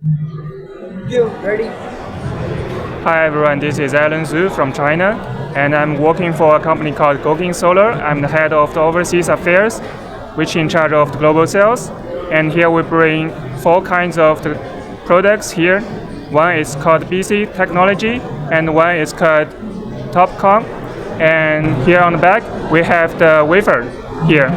You ready? Hi everyone, this is Alan Zhu from China, and I'm working for a company called GOKIN Solar. I'm the head of the overseas affairs, which in charge of the global sales. And here we bring four kinds of the products here. One is called BC technology, and one is called TopCom. And here on the back, we have the wafer here.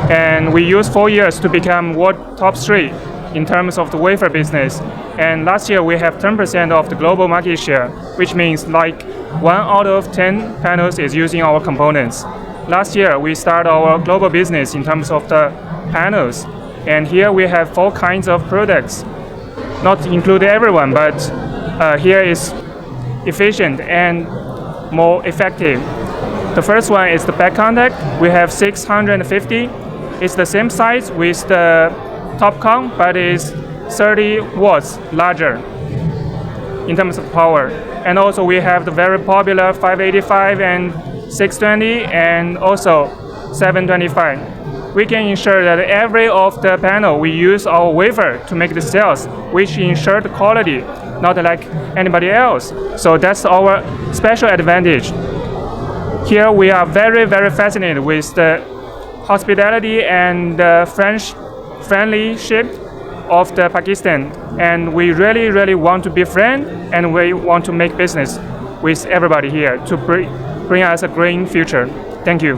And we use 4 years to become world top 3 in terms of the wafer business. And last year we have 10% of the global market share, which means like 1 out of 10 panels is using our components. Last year we started our global business in terms of the panels. And here we have 4 kinds of products, not include everyone, but here is efficient and more effective. The first one is the back contact. We have 650. It's the same size with the TopCon, but it's 30 watts larger in terms of power. And also we have the very popular 585 and 620 and also 725. We can ensure that every of the panel we use our wafer to make the cells, which ensure the quality, not like anybody else. So that's our special advantage. Here we are very, very fascinated with the hospitality and the friendlyship of the Pakistan, and we really, really want to be friends, and we want to make business with everybody here to bring us a green future. Thank you.